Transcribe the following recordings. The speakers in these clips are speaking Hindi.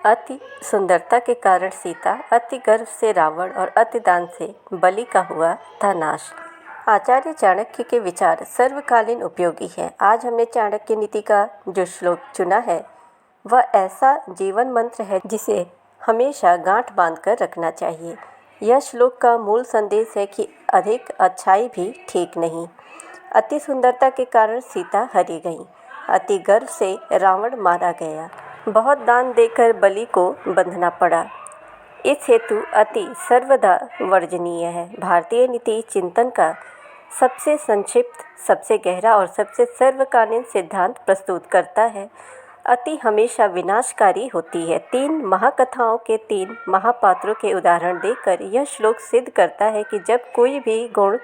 अति सुंदरता के कारण सीता, अति गर्व से रावण और अति दान से बलि का हुआ था नाश। आचार्य चाणक्य के विचार सर्वकालीन उपयोगी हैं। आज हमने चाणक्य नीति का जो श्लोक चुना है वह ऐसा जीवन मंत्र है जिसे हमेशा गांठ बांधकर रखना चाहिए। यह श्लोक का मूल संदेश है कि अधिक अच्छाई भी ठीक नहीं। अति सुंदरता के कारण सीता हरी गई, अति गर्व से रावण मारा गया, बहुत दान देकर बलि को बंधना पड़ा। इस हेतु अति सर्वदा वर्जनीय है। भारतीय नीति चिंतन का सबसे संक्षिप्त, सबसे गहरा और सबसे सर्वकालीन सिद्धांत प्रस्तुत करता है। अति हमेशा विनाशकारी होती है। 3 महाकथाओं के 3 महापात्रों के उदाहरण देकर यह श्लोक सिद्ध करता है कि जब कोई भी गुण,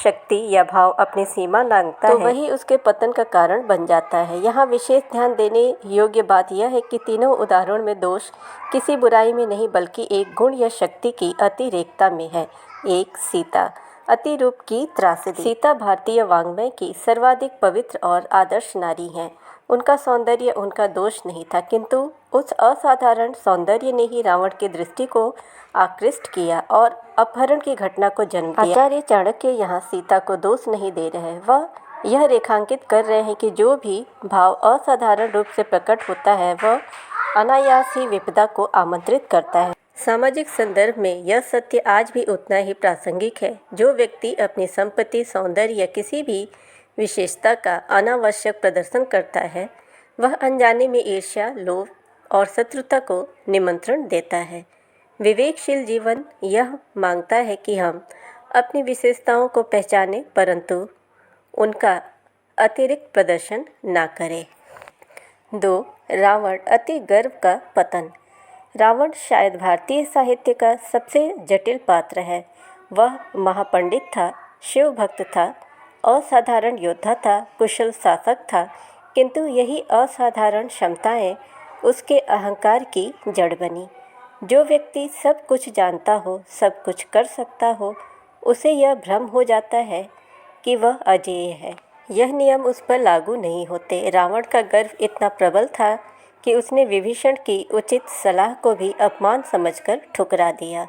शक्ति या भाव अपनी सीमा लांघता है तो वही उसके पतन का कारण बन जाता है। यहाँ विशेष ध्यान देने योग्य बात यह है कि तीनों उदाहरण में दोष किसी बुराई में नहीं बल्कि एक गुण या शक्ति की अतिरेकता में है। 1. सीता, अति रूप की त्रासदी। सीता भारतीय वाङ्मय की सर्वाधिक पवित्र और आदर्श नारी हैं। उनका सौंदर्य उनका दोष नहीं था, किंतु उस असाधारण सौंदर्य ने ही रावण की दृष्टि को आकृष्ट किया और अपहरण की घटना को जन्म दिया। आचार्य चाणक्य यहाँ सीता को दोष नहीं दे रहे हैं, वह यह रेखांकित कर रहे हैं कि जो भी भाव असाधारण रूप से प्रकट होता है वह अनायास ही विपदा को आमंत्रित करता है। सामाजिक संदर्भ में यह सत्य आज भी उतना ही प्रासंगिक है। जो व्यक्ति अपनी संपत्ति, सौंदर्य या किसी भी विशेषता का अनावश्यक प्रदर्शन करता है वह अनजाने में ईर्ष्या, लोभ और शत्रुता को निमंत्रण देता है। विवेकशील जीवन यह मांगता है कि हम अपनी विशेषताओं को पहचानें परंतु उनका अतिरिक्त प्रदर्शन ना करें। 2. रावण, अति गर्व का पतन। रावण शायद भारतीय साहित्य का सबसे जटिल पात्र है। वह महापंडित था, शिव भक्त था, असाधारण योद्धा था, कुशल शासक था, किंतु यही असाधारण क्षमताएं उसके अहंकार की जड़ बनी। जो व्यक्ति सब कुछ जानता हो, सब कुछ कर सकता हो, उसे यह भ्रम हो जाता है कि वह अजेय है। यह नियम उस पर लागू नहीं होते। रावण का गर्व इतना प्रबल था कि उसने विभीषण की उचित सलाह को भी अपमान समझकर ठुकरा दिया।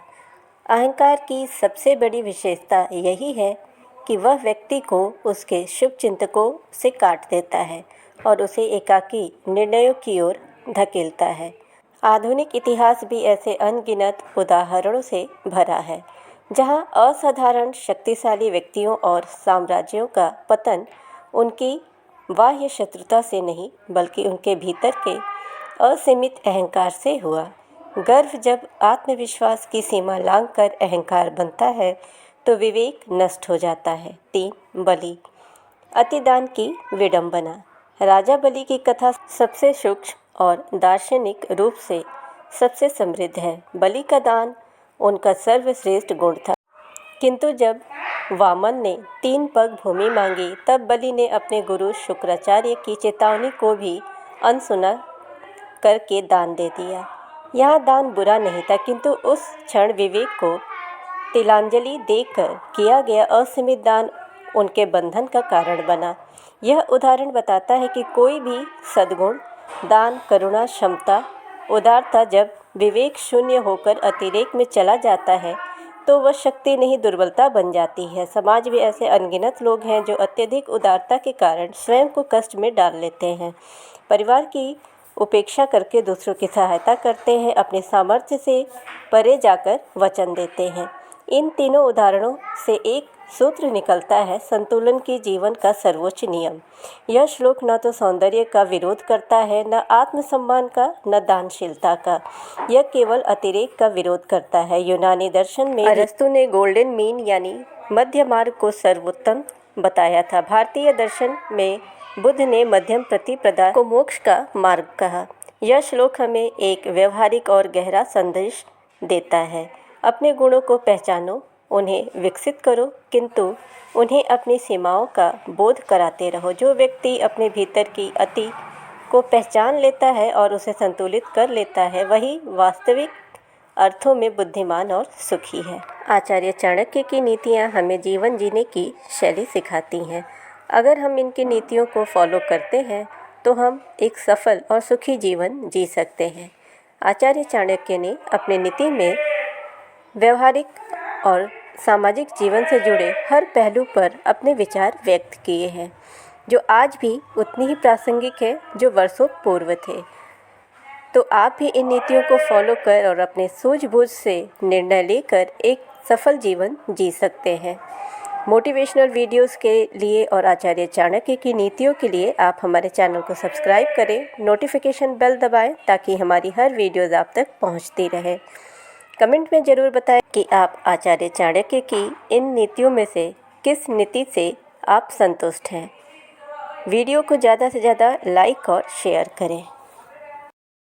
अहंकार की सबसे बड़ी विशेषता यही है कि वह व्यक्ति को उसके शुभचिंतकों से काट देता है और उसे एकाकी निर्णयों की ओर धकेलता है। आधुनिक इतिहास भी ऐसे अनगिनत उदाहरणों से भरा है जहां असाधारण शक्तिशाली व्यक्तियों और साम्राज्यों का पतन उनकी बाह्य शत्रुता से नहीं बल्कि उनके भीतर के असीमित अहंकार से हुआ। गर्व जब आत्मविश्वास की सीमा लांघकर अहंकार बनता है तो विवेक नष्ट हो जाता है। 3. बलि, अतिदान की विडंबना। राजा बलि की कथा सबसे सूक्ष्म और दार्शनिक रूप से सबसे समृद्ध है। बलि का दान उनका सर्वश्रेष्ठ गुण था, किंतु जब वामन ने 3 पग भूमि मांगी तब बलि ने अपने गुरु शुक्राचार्य की चेतावनी को भी अनसुना करके दान दे दिया। यहाँ दान बुरा नहीं था, किंतु उस क्षण विवेक को तिलांजलि देकर किया गया असीमित दान उनके बंधन का कारण बना। यह उदाहरण बताता है कि कोई भी सद्गुण, दान, करुणा, क्षमता, उदारता जब विवेक शून्य होकर अतिरेक में चला जाता है तो वह शक्ति नहीं दुर्बलता बन जाती है। समाज में ऐसे अनगिनत लोग हैं जो अत्यधिक उदारता के कारण स्वयं को कष्ट में डाल लेते हैं, परिवार की उपेक्षा करके दूसरों की सहायता करते हैं, अपने सामर्थ्य से परे जाकर वचन देते हैं। इन तीनों उदाहरणों से एक सूत्र निकलता है, संतुलन की जीवन का सर्वोच्च नियम। यह श्लोक न तो सौंदर्य का विरोध करता है, न आत्मसम्मान का, न दानशीलता का। यह केवल अतिरेक का विरोध करता है। यूनानी दर्शन में अरस्तु ने गोल्डन मीन यानी मध्य मार्ग को सर्वोत्तम बताया था। भारतीय दर्शन में बुद्ध ने मध्यम प्रतिपदा को मोक्ष का मार्ग कहा। यह श्लोक हमें एक व्यवहारिक और गहरा संदेश देता है। अपने गुणों को पहचानो, उन्हें विकसित करो, किंतु उन्हें अपनी सीमाओं का बोध कराते रहो। जो व्यक्ति अपने भीतर की अति को पहचान लेता है और उसे संतुलित कर लेता है वही वास्तविक अर्थों में बुद्धिमान और सुखी है। आचार्य चाणक्य की नीतियाँ हमें जीवन जीने की शैली सिखाती हैं। अगर हम इनकी नीतियों को फॉलो करते हैं तो हम एक सफल और सुखी जीवन जी सकते हैं। आचार्य चाणक्य ने अपनी नीति में व्यवहारिक और सामाजिक जीवन से जुड़े हर पहलू पर अपने विचार व्यक्त किए हैं, जो आज भी उतनी ही प्रासंगिक है जो वर्षों पूर्व थे। तो आप भी इन नीतियों को फॉलो कर और अपने सूझबूझ से निर्णय लेकर एक सफल जीवन जी सकते हैं। मोटिवेशनल वीडियोस के लिए और आचार्य चाणक्य की नीतियों के लिए आप हमारे चैनल को सब्सक्राइब करें, नोटिफिकेशन बेल दबाएं ताकि हमारी हर वीडियोज़ आप तक पहुंचती रहे। कमेंट में ज़रूर बताएं कि आप आचार्य चाणक्य की इन नीतियों में से किस नीति से आप संतुष्ट हैं। वीडियो को ज़्यादा से ज़्यादा लाइक और शेयर करें।